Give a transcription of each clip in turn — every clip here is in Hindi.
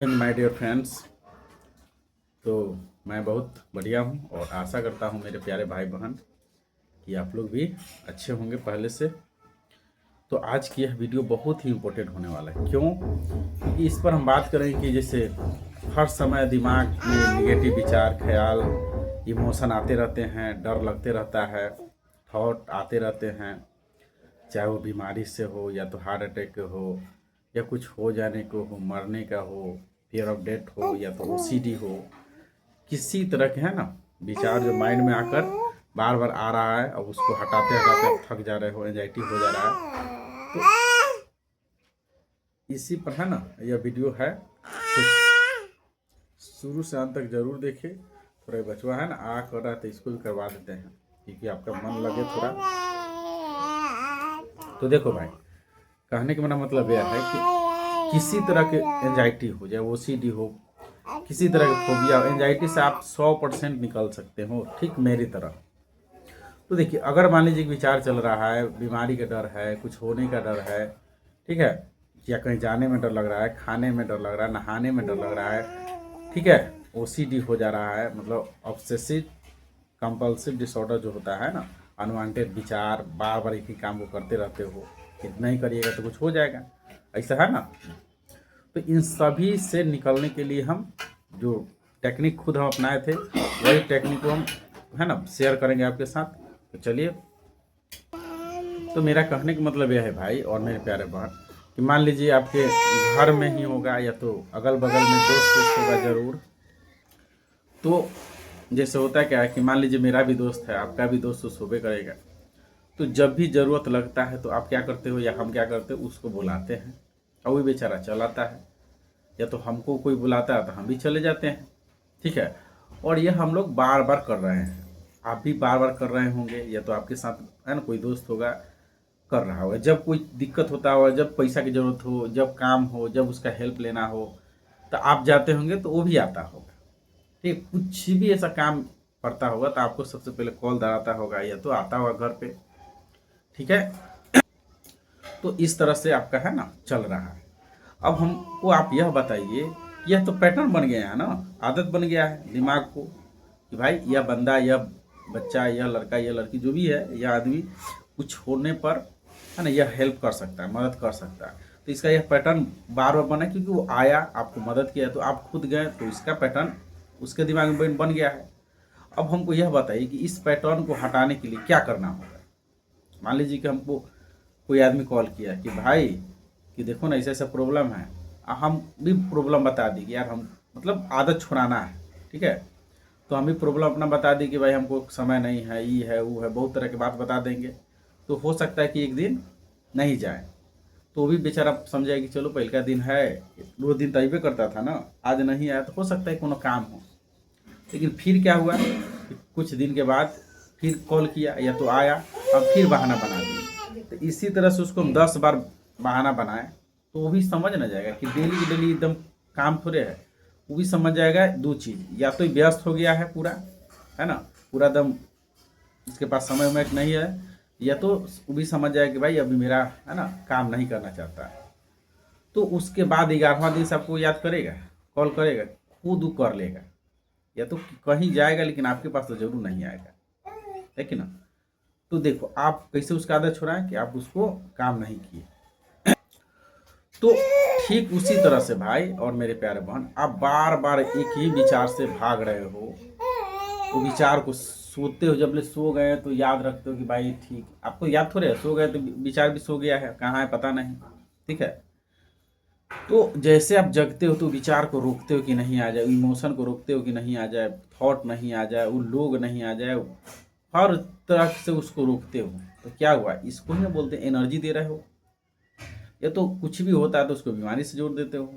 My dear friends. तो मैं बहुत बढ़िया हूँ और आशा करता हूँ मेरे प्यारे भाई बहन कि आप लोग भी अच्छे होंगे पहले से। तो आज की यह वीडियो बहुत ही इम्पोर्टेंट होने वाला है। क्यों? क्योंकि इस पर हम बात करेंगे कि जैसे हर समय दिमाग में निगेटिव विचार, ख्याल, इमोशन आते रहते हैं, डर लगते रहता है, थॉट आते रहते हैं, चाहे वो बीमारी से हो या तो हार्ट अटैक हो या कुछ हो जाने को हो, मरने का हो, फियर ऑफ डेथ हो या तो ओसीडी हो, किसी तरह के है ना विचार जो माइंड में आकर बार बार आ रहा है, अब उसको हटाते हटाते आप थक जा रहे हो, एंजाइटी हो जा रहा है। तो इसी पर है ना यह वीडियो है, तो शुरू से अंत तक जरूर देखें। थोड़ा बचवा है ना आ कर रहा है तो इसको भी करवा देते हैं क्योंकि आपका मन लगे थोड़ा। तो देखो भाई, कहने का मेरा मतलब यह है कि किसी तरह के एंजाइटी हो, चाहे ओसीडी हो, किसी तरह की फोबिया, एंजाइटी से आप 100% निकल सकते हो, ठीक मेरी तरह। तो देखिए, अगर मान लीजिए विचार चल रहा है, बीमारी का डर है, कुछ होने का डर है, ठीक है, या कहीं जाने में डर लग रहा है, खाने में डर लग रहा है, नहाने में डर लग रहा है, ठीक है, ओसीडी हो जा रहा है, मतलब ऑब्सेसिव कंपल्सिव डिसऑर्डर जो होता है ना, अनवांटेड विचार, बार बार एक ही काम को करते रहते हो, इतना ही करिएगा तो कुछ हो जाएगा, ऐसा है ना। तो इन सभी से निकलने के लिए हम जो टेक्निक खुद हम अपनाए थे, वही टेक्निक को हम है ना शेयर करेंगे आपके साथ। तो चलिए, तो मेरा कहने का मतलब यह है भाई और मेरे प्यारे बहन कि मान लीजिए आपके घर में ही होगा या तो अगल बगल में दोस्त होगा जरूर। तो जैसे होता है क्या है कि मान लीजिए मेरा भी दोस्त है, आपका भी दोस्त, तो सोबे करेगा। तो जब भी ज़रूरत लगता है तो आप क्या करते हो या हम क्या करते हो, उसको बुलाते हैं और वो बेचारा चलाता है, या तो हमको कोई बुलाता है तो हम भी चले जाते हैं, ठीक है। और ये हम लोग बार बार कर रहे हैं, आप भी बार बार कर रहे होंगे, या तो आपके साथ है ना कोई दोस्त होगा कर रहा होगा। जब कोई दिक्कत होता होगा, जब पैसा की ज़रूरत हो, जब काम हो, जब उसका हेल्प लेना हो, तो आप जाते होंगे तो वो भी आता होगा, ठीक। कुछ भी ऐसा काम पड़ता होगा तो आपको सबसे पहले कॉल दराता होगा या तो आता होगा घर पे, ठीक है। तो इस तरह से आपका है ना चल रहा है। अब हमको आप यह बताइए, यह तो पैटर्न बन गया है ना, आदत बन गया है दिमाग को कि भाई यह बंदा, यह बच्चा, यह लड़का, यह लड़की, जो भी है, यह आदमी कुछ होने पर है ना यह हेल्प कर सकता है, मदद कर सकता है। तो इसका यह पैटर्न बार बार बना क्योंकि वो आया, आपको मदद किया, तो आप खुद गए, तो इसका पैटर्न उसके दिमाग में बन गया है। अब हमको यह बताइए कि इस पैटर्न को हटाने के लिए क्या करना होगा। मान लीजिए कि हमको कोई आदमी कॉल किया कि भाई कि देखो ना ऐसा ऐसा प्रॉब्लम है, हम भी प्रॉब्लम बता दी कि यार हम मतलब आदत छुड़ाना है, ठीक है। तो हम भी प्रॉब्लम अपना बता दी कि भाई हमको समय नहीं है, ये है वो है, बहुत तरह की बात बता देंगे। तो हो सकता है कि एक दिन नहीं जाए, तो वो भी बेचारा समझाए कि चलो पहले का दिन है, 2 दिन तैबे करता था ना, आज नहीं आया तो हो सकता है कोनो काम हो। लेकिन फिर क्या हुआ कि कुछ दिन के बाद फिर कॉल किया या तो आया, अब फिर बहाना बना दिया। तो इसी तरह से उसको हम 10 बार बहाना बनाए तो वो भी समझ ना जाएगा कि डेली डेली एकदम काम थोड़े है। वो भी समझ जाएगा दो चीज़, या तो व्यस्त हो गया है पूरा, है ना, पूरा दम उसके पास समय उमय नहीं है, या तो वो भी समझ जाएगा कि भाई अभी मेरा है ना काम नहीं करना चाहता है। तो उसके बाद 11वां दिन सबको याद करेगा, कॉल करेगा, खुद वो कर लेगा, या तो कहीं जाएगा लेकिन आपके पास तो जरूर नहीं आएगा, है कि ना। तो देखो आप कैसे उसका आदत छुड़ाएं कि आप उसको काम नहीं किए। तो ठीक उसी तरह से भाई और मेरे प्यारे बहन, आप बार बार एक ही विचार से भाग रहे हो, वो विचार को सोते हो, जब ले सो गए तो याद रखते हो कि भाई ठीक, आपको याद थोड़े है, सो गए तो विचार भी सो गया है, कहाँ है पता नहीं, ठीक है। तो जैसे आप जगते हो तो विचार को रोकते हो कि नहीं आ जाए, इमोशन को रोकते हो कि नहीं आ जाए, थॉट नहीं आ जाए, वो लोग नहीं आ जाए, हर तरह से उसको रोकते हो। तो क्या हुआ, इसको ही बोलते हैं एनर्जी दे रहे हो। या तो कुछ भी होता है तो उसको बीमारी से जोड़ देते हो,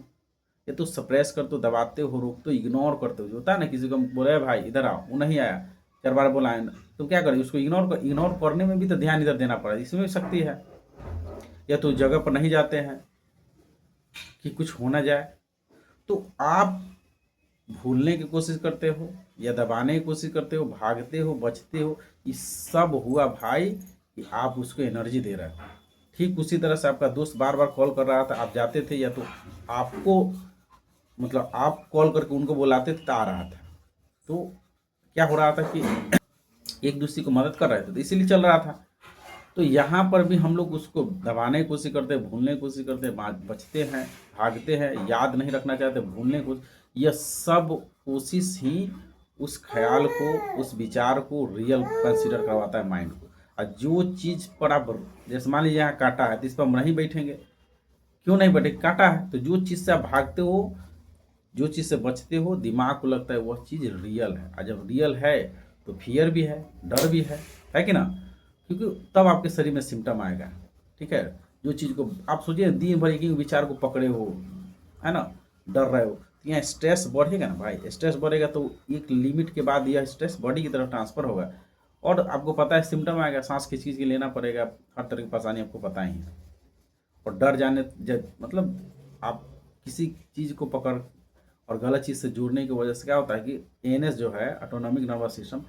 या तो सप्रेस करते हो, दबाते हो, रोकते हो, इग्नोर करते हो। जो होता है ना, किसी को बोले भाई इधर आओ, वो नहीं आया, 4 बार बोला है, तो क्या करें, उसको इग्नोर करने में भी तो ध्यान इधर देना पड़ा, इसमें भी शक्ति है। या तो जगह पर नहीं जाते हैं कि कुछ हो ना जाए, तो आप भूलने की कोशिश करते हो या दबाने की कोशिश करते हो, भागते हो, बचते हो। ये सब हुआ भाई कि आप उसको एनर्जी दे रहे हो। ठीक उसी तरह से आपका दोस्त बार बार कॉल कर रहा था, आप जाते थे, या तो आपको मतलब आप कॉल करके उनको बुलाते तो आ रहा था। तो क्या हो रहा था कि एक दूसरे को मदद कर रहे थे, तो इसीलिए चल रहा था। तो यहाँ पर भी हम लोग उसको दबाने की कोशिश करते हैं, भूलने की कोशिश करते हैं, बचते हैं, भागते हैं, याद नहीं रखना चाहते, भूलने को। यह सब कोशिश ही उस ख्याल को, उस विचार को रियल कंसिडर करवाता है माइंड को। और जो चीज़ पर आप, जैसे मान लीजिए यहाँ काटा है तो इस पर हम नहीं बैठेंगे। क्यों नहीं बैठे? काटा है। तो जो चीज़ से आप भागते हो, जो चीज़ से बचते हो, दिमाग को लगता है वह चीज़ रियल है। और जब रियल है तो फियर भी है, डर भी है कि ना? क्योंकि तब आपके शरीर में सिम्टम आएगा। ठीक है, जो चीज़ को आप सोचिए दिन भर एक ही विचार को पकड़े हो, है ना, डर रहे हो, तो यहाँ स्ट्रेस बढ़ेगा ना भाई। स्ट्रेस बढ़ेगा तो एक लिमिट के बाद यह स्ट्रेस बॉडी की तरफ ट्रांसफर होगा, और आपको पता है सिम्टम आएगा, सांस खींच खींच के लेना पड़ेगा, हर तरह की परेशानी आपको पता ही है। और डर जाने मतलब आप किसी चीज़ को पकड़ और गलत चीज़ से जुड़ने की वजह से क्या होता है कि एएनएस जो है, ऑटोनॉमिक नर्वस सिस्टम,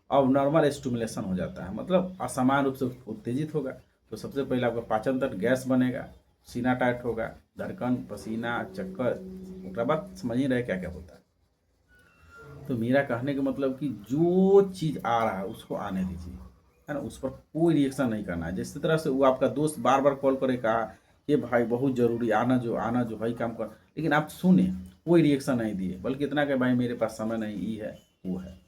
अब नॉर्मल स्टिमुलेशन हो जाता है, मतलब असामान्य रूप से उत्तेजित होगा। तो सबसे पहले आपका पाचन तंत्र गैस बनेगा, सीना टाइट होगा, धड़कन, पसीना, चक्कर, उसके बाद समझ ही रहे क्या क्या होता है। तो मेरा कहने का मतलब कि जो चीज़ आ रहा है उसको आने दीजिए, है ना, उस पर कोई रिएक्शन नहीं करना है। जिस तरह से वो आपका दोस्त बार बार कॉल करे, कहा कि भाई बहुत ज़रूरी आना जो है काम कर, लेकिन आप सुने, कोई रिएक्शन नहीं दिए, बल्कि इतना कि भाई मेरे पास समय नहीं, ये है वो है।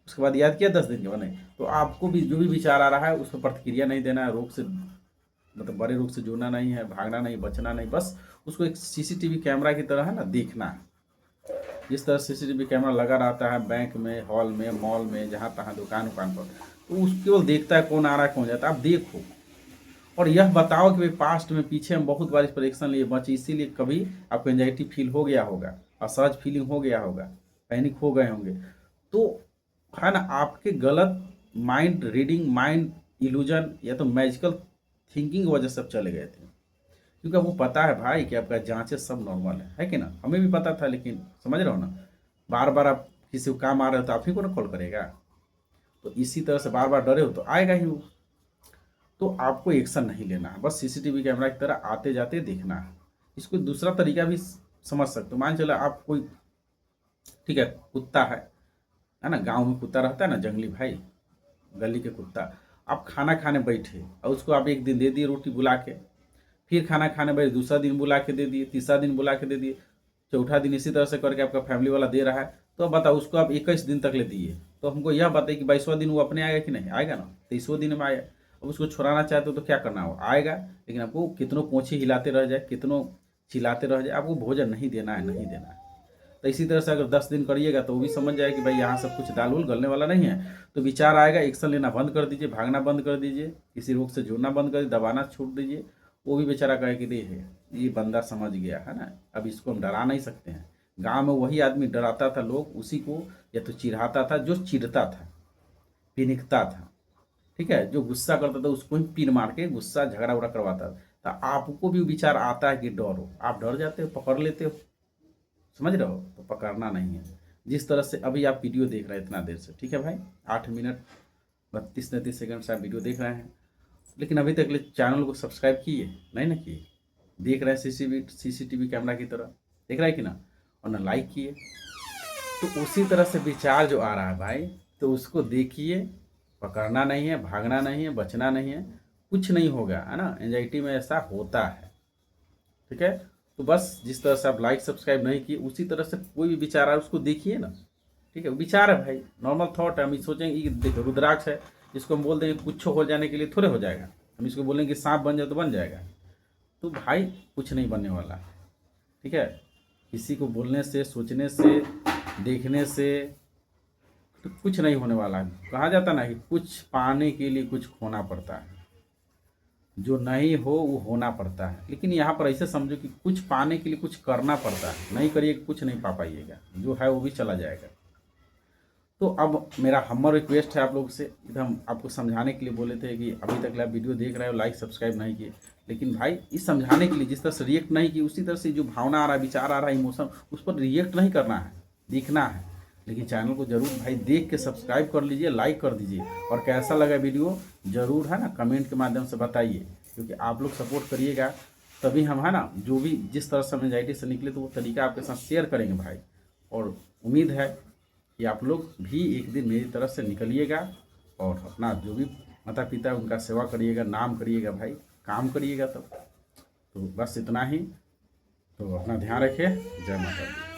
उसके बाद याद किया 10 दिन के बाद नहीं, तो आपको भी जो भी विचार आ रहा है उस पर प्रतिक्रिया नहीं देना है, रोग से मतलब बड़े रोग से जुड़ना नहीं है, भागना नहीं, बचना नहीं, बस उसको एक सीसीटीवी कैमरा की तरह है ना देखना है। जिस तरह सीसीटीवी कैमरा लगा रहता है बैंक में, हॉल में, मॉल में, जहाँ तहाँ दुकान उकान पर, तो उस केवल देखता है कौन आ रहा है कौन जाता है। आप देखो और यह बताओ कि भाई पास्ट में, पीछे हम बहुत बार इस पर एक्शन लिए बचे, इसीलिए कभी आपको एंजाइटी फील हो गया होगा, असहज फीलिंग हो गया होगा, पैनिक हो गए होंगे। तो है ना, आपके गलत माइंड रीडिंग, माइंड इल्यूजन या तो मैजिकल थिंकिंग की वजह से सब चले गए थे। क्योंकि आपको पता है भाई कि आपका जांचें सब नॉर्मल है कि ना? हमें भी पता था, लेकिन समझ रहे हो ना, बार बार आप किसी को काम आ रहे हो तो आप ही को ना कॉल करेगा। तो इसी तरह से बार बार डरे हो तो आएगा ही वो। तो आपको एक्शन नहीं लेना है, बस सीसीटीवी कैमरा की तरह आते जाते देखना है। इसको दूसरा तरीका भी समझ सकते हो। मान चलो आप कोई, ठीक है, कुत्ता है ना, गांव में कुत्ता रहता है ना, जंगली भाई, गली के कुत्ता। आप खाना खाने बैठे और उसको आप एक दिन दे दिए रोटी बुला के, फिर खाना खाने बैठे दूसरा दिन बुला के दे दिए, तीसरा दिन बुला के दे दिए, चौथा दिन इसी तरह से करके आपका फैमिली वाला दे रहा है। तो अब बताओ, उसको आप 21 दिन तक ले दिए, तो हमको यह बताइए कि 22वां दिन वो अपने आएगा कि नहीं आएगा ना? 23वें दिन में आएगा। अब उसको छुड़ाना चाहते हो तो क्या करना हो, आएगा, लेकिन आपको कितनों पोंछे हिलाते रह जाए, कितनों चिल्लाते रह जाए, आपको भोजन नहीं देना है, नहीं देना है। तो इसी तरह से अगर 10 दिन करिएगा तो वो भी समझ जाए कि भाई यहाँ सब कुछ दाल उल गलने वाला नहीं है। तो विचार आएगा, एक्शन लेना बंद कर दीजिए, भागना बंद कर दीजिए, किसी रोग से जुड़ना बंद कर दीजिए, दबाना छोड़ दीजिए। वो भी बेचारा कहे कि ये बंदा समझ गया है ना, अब इसको हम डरा नहीं सकते हैं। गांव में वही आदमी डराता था लोग उसी को, या तो चिढ़ाता था जो चिढ़ता था, पिनिकता था, ठीक है, जो गुस्सा करता था उसको ही पीन मार के गुस्सा झगड़ा उगड़ा करवाता था। तो आपको भी विचार आता है कि डरो, आप डर जाते हो, पकड़ लेते हो, समझ रहे हो? तो पकड़ना नहीं है। जिस तरह से अभी आप वीडियो देख रहे हैं इतना देर से, ठीक है भाई, 8 मिनट 32-33 सेकंड से आप वीडियो देख रहे हैं, लेकिन अभी तक चैनल को सब्सक्राइब किए नहीं ना किए, देख रहे हैं सीसीटीवी कैमरा की तरह, देख रहा है कि ना, और ना लाइक किए। तो उसी तरह से विचार जो आ रहा है भाई, तो उसको देखिए, पकड़ना नहीं है, भागना नहीं है, बचना नहीं है, कुछ नहीं होगा, है ना। एंजाइटी में ऐसा होता है, ठीक है। तो बस जिस तरह से आप लाइक सब्सक्राइब नहीं किए, उसी तरह से कोई भी विचार आ रहा है उसको देखिए ना, ठीक है। विचार है भाई, नॉर्मल थॉट है। हम सोचेंगे कि देखो रुद्राक्ष है, जिसको हम बोल देंगे कुछ हो जाने के लिए थोड़े हो जाएगा, हम इसको बोलेंगे कि सांप बन जाए तो बन जाएगा। तो भाई कुछ नहीं बनने वाला है, ठीक है। किसी को बोलने से, सोचने से, देखने से तो कुछ नहीं होने वाला है। कहा जाता ना कि कुछ पाने के लिए कुछ खोना पड़ता है, जो नहीं हो वो होना पड़ता है। लेकिन यहाँ पर ऐसे समझो कि कुछ पाने के लिए कुछ करना पड़ता है, नहीं करिए कुछ नहीं पा पाइएगा, जो है वो भी चला जाएगा। तो अब मेरा हम्बर रिक्वेस्ट है आप लोग से, एकदम आपको समझाने के लिए बोले थे कि अभी तक आप वीडियो देख रहे हो, लाइक सब्सक्राइब नहीं किए, लेकिन भाई इस समझाने के लिए जिस तरह से रिएक्ट नहीं किए, उसी तरह से जो भावना आ रहा है, विचार आ रहा है, इमोशन, उस पर रिएक्ट नहीं करना है, दिखना है। लेकिन चैनल को जरूर भाई देख के सब्सक्राइब कर लीजिए, लाइक कर दीजिए, और कैसा लगा वीडियो जरूर है ना कमेंट के माध्यम से बताइए, क्योंकि आप लोग सपोर्ट करिएगा तभी हम है ना, जो भी जिस तरह से हम एंजाइटी से निकले तो वो तरीका आपके साथ शेयर करेंगे भाई। और उम्मीद है कि आप लोग भी एक दिन मेरी तरफ से निकलिएगा और अपना जो भी माता पिता उनका सेवा करिएगा, नाम करिएगा भाई, काम करिएगा तब। तो बस इतना ही। तो अपना ध्यान रखिए। जय माता दी।